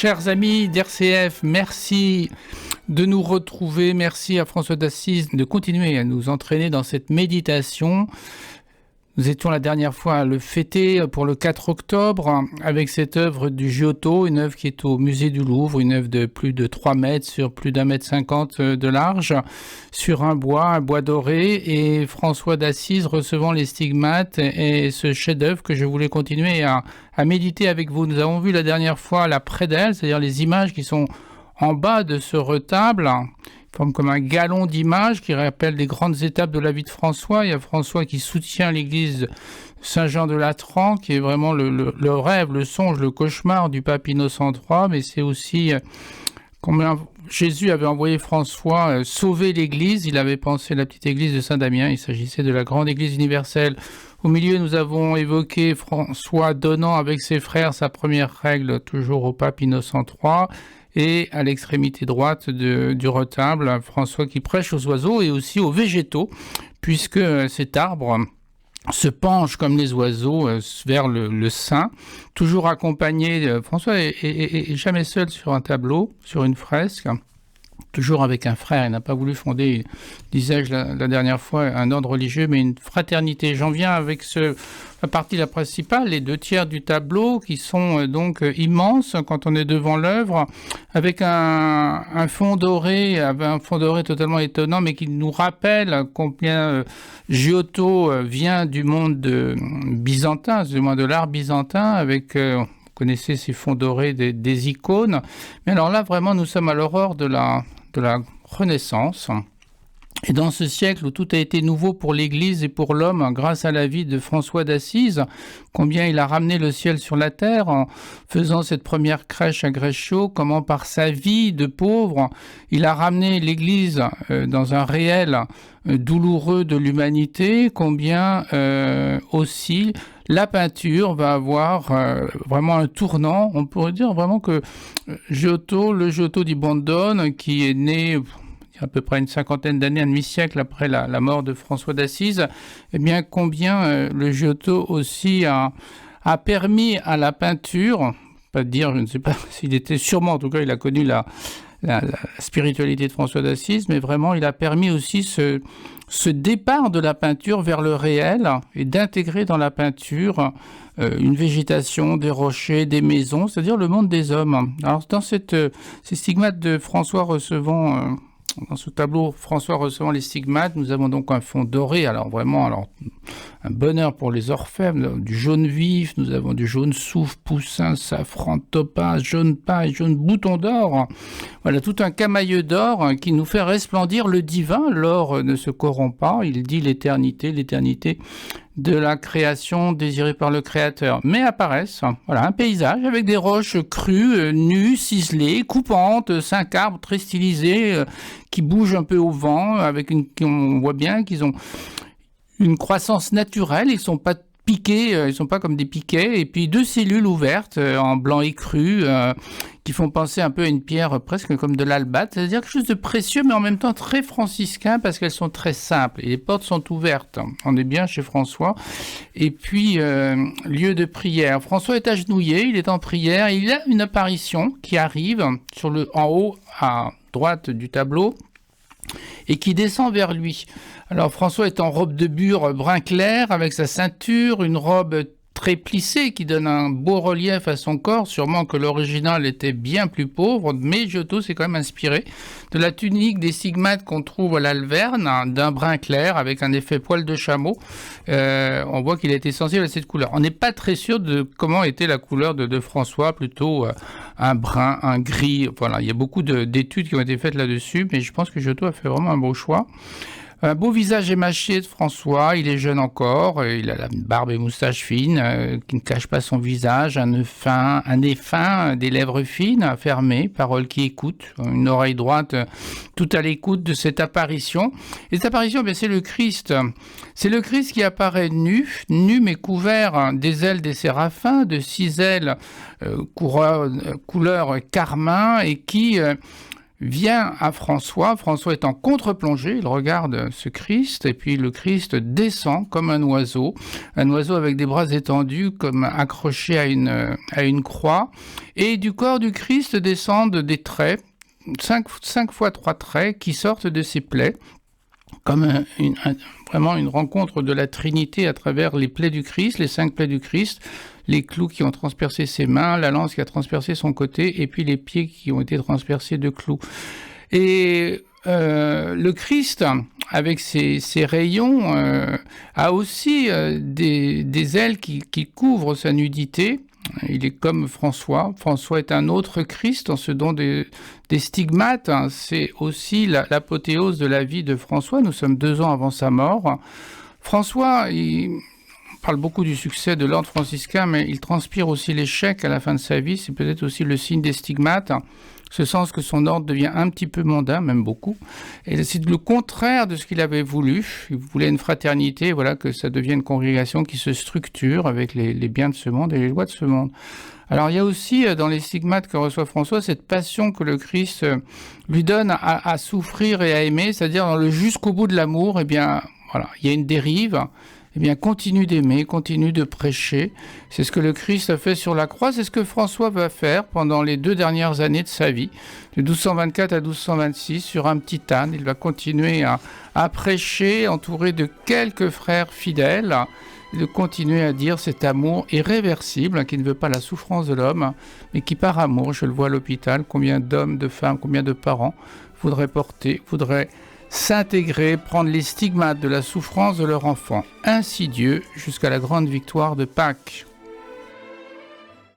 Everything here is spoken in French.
Chers amis d'RCF, merci de nous retrouver. Merci à François d'Assise de continuer à nous entraîner dans cette méditation. Nous étions la dernière fois à le fêter pour le 4 octobre avec cette œuvre du Giotto, une œuvre qui est au musée du Louvre, une œuvre de plus de 3 mètres sur plus d'1,50 m de large, sur un bois doré, et François d'Assise recevant les stigmates et ce chef-d'œuvre que je voulais continuer à méditer avec vous. Nous avons vu la dernière fois la prédelle, c'est-à-dire les images qui sont en bas de ce retable, forme comme un galon d'images qui rappelle les grandes étapes de la vie de François. Il y a François qui soutient l'église Saint-Jean de Latran, qui est vraiment le rêve, le songe, le cauchemar du pape Innocent III, mais c'est aussi combien Jésus avait envoyé François sauver l'église. Il avait pensé la petite église de Saint-Damien, il s'agissait de la grande église universelle. Au milieu, nous avons évoqué François donnant avec ses frères sa première règle, toujours au pape Innocent III. Et à l'extrémité droite du retable, François qui prêche aux oiseaux et aussi aux végétaux, puisque cet arbre se penche comme les oiseaux vers le saint, toujours accompagné. François est jamais seul sur un tableau, sur une fresque, toujours avec un frère. Il n'a pas voulu fonder, disais-je la dernière fois, un ordre religieux, mais une fraternité. J'en viens avec la partie la principale, les 2/3 du tableau, qui sont donc immenses quand on est devant l'œuvre, avec un fond doré totalement étonnant, mais qui nous rappelle combien Giotto vient du monde byzantin, du moins de l'art byzantin, avec... vous connaissez ces fonds dorés des icônes. Mais alors là, vraiment, nous sommes à l'aurore de la Renaissance. Et dans ce siècle où tout a été nouveau pour l'Église et pour l'homme, grâce à la vie de François d'Assise, combien il a ramené le ciel sur la terre en faisant cette première crèche à Greccio, comment par sa vie de pauvre, il a ramené l'Église dans un réel douloureux de l'humanité, combien aussi la peinture va avoir vraiment un tournant. On pourrait dire vraiment que le Giotto di Bondone, qui est né à peu près une cinquantaine d'années, un demi-siècle après la mort de François d'Assise, eh bien combien le Giotto aussi a permis à la peinture, pas dire, je ne sais pas s'il était sûrement, en tout cas il a connu la spiritualité de François d'Assise, mais vraiment il a permis aussi ce départ de la peinture vers le réel et d'intégrer dans la peinture une végétation, des rochers, des maisons, c'est-à-dire le monde des hommes. Alors dans ces stigmates de François recevant... Dans ce tableau, François recevant les stigmates, nous avons donc un fond doré, alors un bonheur pour les orfèvres, du jaune vif, nous avons du jaune soufre, poussin, safran, topaz, jaune paille, jaune bouton d'or. Voilà, tout un camailleux d'or qui nous fait resplendir le divin. L'or ne se corrompt pas, il dit l'éternité de la création désirée par le Créateur. Mais apparaissent, un paysage avec des roches crues, nues, ciselées, coupantes, 5 arbres très stylisés, qui bougent un peu au vent, on voit bien qu'ils ont une croissance naturelle, ils sont pas piqués, ils sont pas comme des piquets, et puis 2 cellules ouvertes en blanc écru, qui font penser un peu à une pierre presque comme de l'albâtre, c'est-à-dire quelque chose de précieux mais en même temps très franciscain parce qu'elles sont très simples et les portes sont ouvertes. On est bien chez François. Et puis lieu de prière. François est agenouillé, il est en prière, et il a une apparition qui arrive en haut à droite du tableau et qui descend vers lui. Alors François est en robe de bure brun clair avec sa ceinture, une robe très plissé qui donne un beau relief à son corps, sûrement que l'original était bien plus pauvre, mais Giotto s'est quand même inspiré de la tunique des stigmates qu'on trouve à l'Alverne, d'un brun clair avec un effet poil de chameau. On voit qu'il a été sensible à cette couleur. On n'est pas très sûr de comment était la couleur de François, plutôt un brun, un gris. Voilà, il y a beaucoup d'études qui ont été faites là-dessus, mais je pense que Giotto a fait vraiment un beau choix. Un beau visage émacié de François, il est jeune encore, il a la barbe et moustache fine qui ne cachent pas son visage, un nez fin, des lèvres fines, fermées, paroles qui écoutent, une oreille droite tout à l'écoute de cette apparition. Et cette apparition, c'est le Christ. C'est le Christ qui apparaît nu mais couvert des ailes des séraphins, de 6 ailes couleur carmin, et qui vient à François. François est en contre-plongée, il regarde ce Christ, et puis le Christ descend comme un oiseau avec des bras étendus, comme accroché à une croix. Et du corps du Christ descendent des traits, 5 fois 3 traits qui sortent de ses plaies, comme vraiment une rencontre de la Trinité à travers les plaies du Christ, les 5 plaies du Christ, les clous qui ont transpercé ses mains, la lance qui a transpercé son côté, et puis les pieds qui ont été transpercés de clous. Et le Christ, avec ses rayons, a aussi des ailes qui couvrent sa nudité. Il est comme François. François est un autre Christ en ce don des stigmates. C'est aussi l'apothéose de la vie de François. Nous sommes 2 ans avant sa mort. François, on parle beaucoup du succès de l'ordre franciscain, mais il transpire aussi l'échec à la fin de sa vie. C'est peut-être aussi le signe des stigmates, ce sens que son ordre devient un petit peu mondain, même beaucoup. Et c'est le contraire de ce qu'il avait voulu. Il voulait une fraternité, voilà, que ça devienne une congrégation qui se structure avec les biens de ce monde et les lois de ce monde. Alors il y a aussi dans les stigmates que reçoit François cette passion que le Christ lui donne à souffrir et à aimer, c'est-à-dire dans le jusqu'au bout de l'amour. Eh bien, voilà, il y a une dérive. Eh bien, continue d'aimer, continue de prêcher. C'est ce que le Christ a fait sur la croix. C'est ce que François va faire pendant les 2 dernières années de sa vie, de 1224 à 1226, sur un petit âne. Il va continuer à prêcher, entouré de quelques frères fidèles, et de continuer à dire cet amour irréversible, qui ne veut pas la souffrance de l'homme, mais qui par amour, je le vois à l'hôpital, combien d'hommes, de femmes, combien de parents voudraient s'intégrer, prendre les stigmates de la souffrance de leur enfant. Ainsi Dieu, jusqu'à la grande victoire de Pâques.